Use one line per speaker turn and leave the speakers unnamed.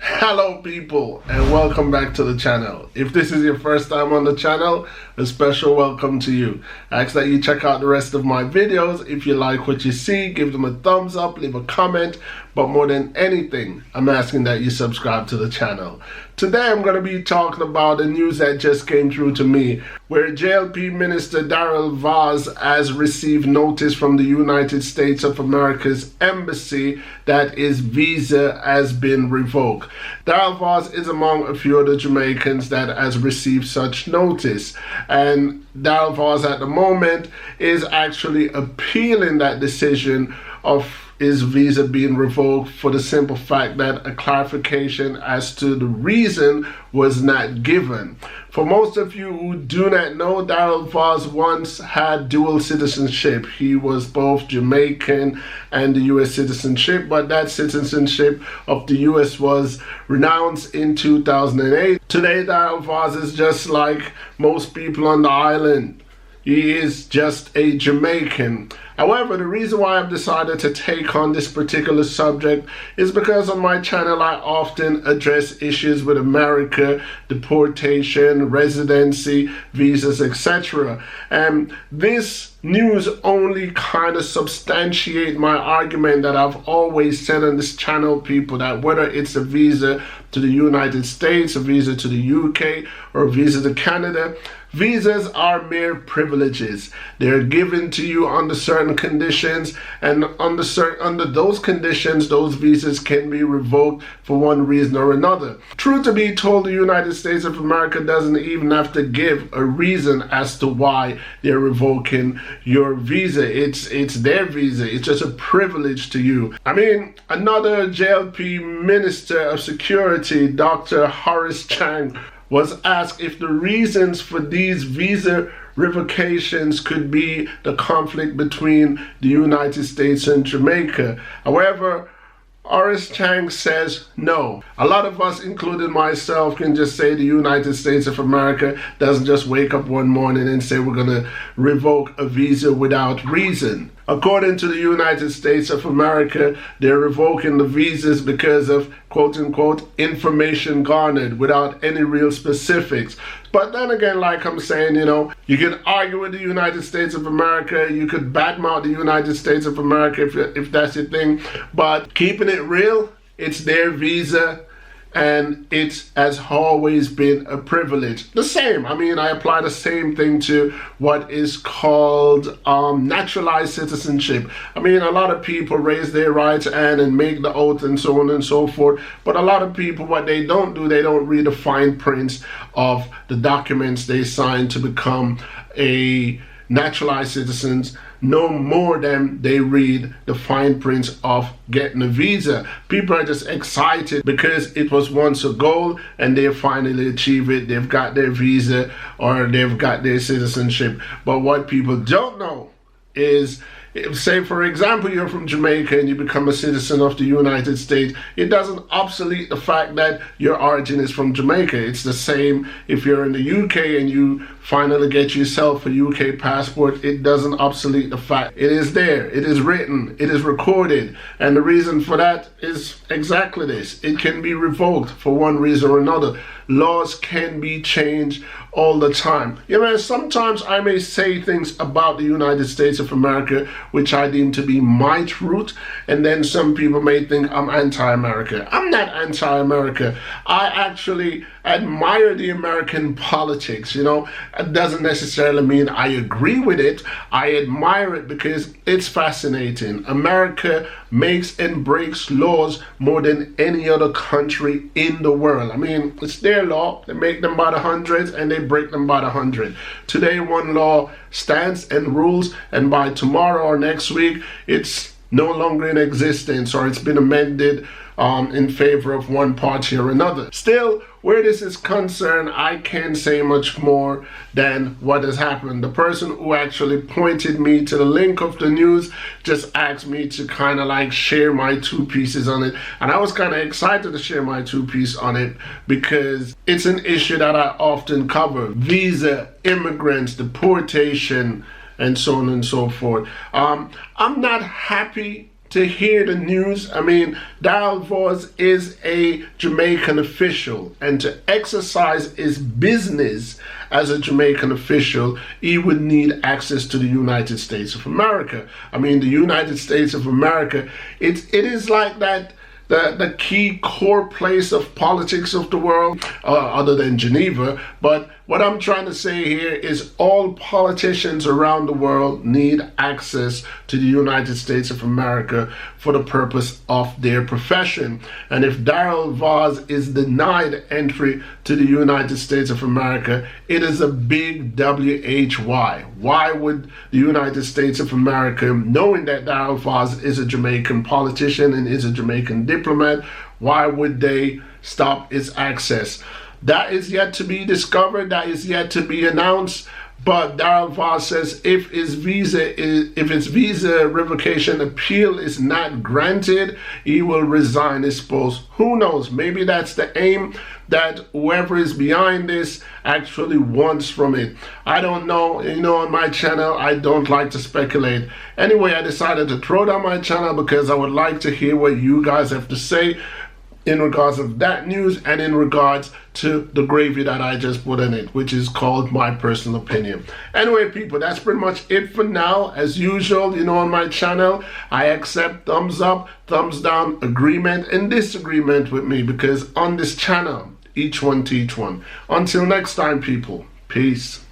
Hello people, and welcome back to the channel. If this is your first time on the channel, a special welcome to you. I ask that you check out the rest of my videos. If you like what you see, give them a thumbs up, leave a comment, but more than anything, I'm asking that you subscribe to the channel. Today I'm going to be talking about the news that just came through to me, where JLP Minister Daryl Vaz has received notice from the United States of America's embassy that his visa has been revoked. Daryl Vaz is among a few other Jamaicans that has received such notice, and Daryl Vaz at the moment is actually appealing that decision of his visa being revoked for the simple fact that a clarification as to the reason was not given. For most of you who do not know, Daryl Vaz once had dual citizenship. He was both Jamaican and the US citizenship, but that citizenship of the US was renounced in 2008. Today, Daryl Vaz is just like most people on the island. He is just a Jamaican. However, the reason why I've decided to take on this particular subject is because on my channel I often address issues with America, deportation, residency, visas, etc. And this news only kind of substantiate my argument that I've always said on this channel, people, that whether it's a visa to the United States, a visa to the UK, or a visa to Canada, visas are mere privileges. They're given to you under certain conditions, and under those conditions, those visas can be revoked for one reason or another. True to be told, the United States of America doesn't even have to give a reason as to why they're revoking your visa. It's their visa. It's just a privilege to you. I mean, another JLP Minister of Security, Dr. Horace Chang, was asked if the reasons for these visa revocations could be the conflict between the United States and Jamaica. However, Horace Chang says no. A lot of us, including myself, can just say the United States of America doesn't just wake up one morning and say we're going to revoke a visa without reason. According to the United States of America, they're revoking the visas because of quote-unquote information garnered without any real specifics. But then again, like I'm saying, you can argue with the United States of America, you could badmouth the United States of America if that's your thing, but keeping it real, it's their visa, and it has always been a privilege. The same, I apply the same thing to what is called naturalized citizenship. A lot of people raise their rights and make the oath and so on and so forth, but a lot of people, what they don't do, they don't read the fine prints of the documents they sign to become a naturalized citizens, no more than they read the fine prints of getting a visa. People are just excited because it was once a goal and they finally achieve it. They've got their visa or they've got their citizenship. But what people don't know is, say for example you're from Jamaica and you become a citizen of the United States, it doesn't obsolete the fact that your origin is from Jamaica. It's the same if you're in the UK and you finally get yourself a UK passport. It doesn't obsolete the fact. It is there, it is written, it is recorded, and the reason for that is exactly this. It can be revoked for one reason or another. Laws can be changed all the time. Sometimes I may say things about the United States of America which I deem to be my truth, and then some people may think I'm anti-America. I'm not anti-America. I actually admire the American politics. It doesn't necessarily mean I agree with it. I admire it because it's fascinating. America makes and breaks laws more than any other country in the world. It's their law. They make them by the hundreds and they break them by the hundred. Today one law stands and rules, and by tomorrow or next week it's no longer in existence, or it's been amended in favor of one party or another. Still, where this is concerned, I can't say much more than what has happened. The person who actually pointed me to the link of the news just asked me to kind of like share my 2 pieces on it, and I was kind of excited to share my 2 pieces on it because it's an issue that I often cover: visa, immigrants, deportation, and so on and so forth. I'm not happy to hear the news. I mean, Daryl Vaz is a Jamaican official, and to exercise his business as a Jamaican official, he would need access to the United States of America. I mean, the United States of America, it is like that, the key core place of politics of the world, other than Geneva. But what I'm trying to say here is all politicians around the world need access to the United States of America for the purpose of their profession. And if Daryl Vaz is denied entry to the United States of America, it is a big WHY. Why would the United States of America, knowing that Daryl Vaz is a Jamaican politician and is a Jamaican diplomat, why would they stop his access? That is yet to be discovered. That is yet to be announced. But Daryl Vaz says if his visa revocation appeal is not granted, he will resign his post. Who knows? Maybe that's the aim that whoever is behind this actually wants from it. I don't know. You know, on my channel, I don't like to speculate. Anyway, I decided to throw down my channel because I would like to hear what you guys have to say in regards of that news and in regards to the gravy that I just put in it, which is called my personal opinion. Anyway, people, that's pretty much it for now. As usual, you know, on my channel, I accept thumbs up, thumbs down, agreement and disagreement with me, because on this channel, each one teach one. Until next time, people, peace.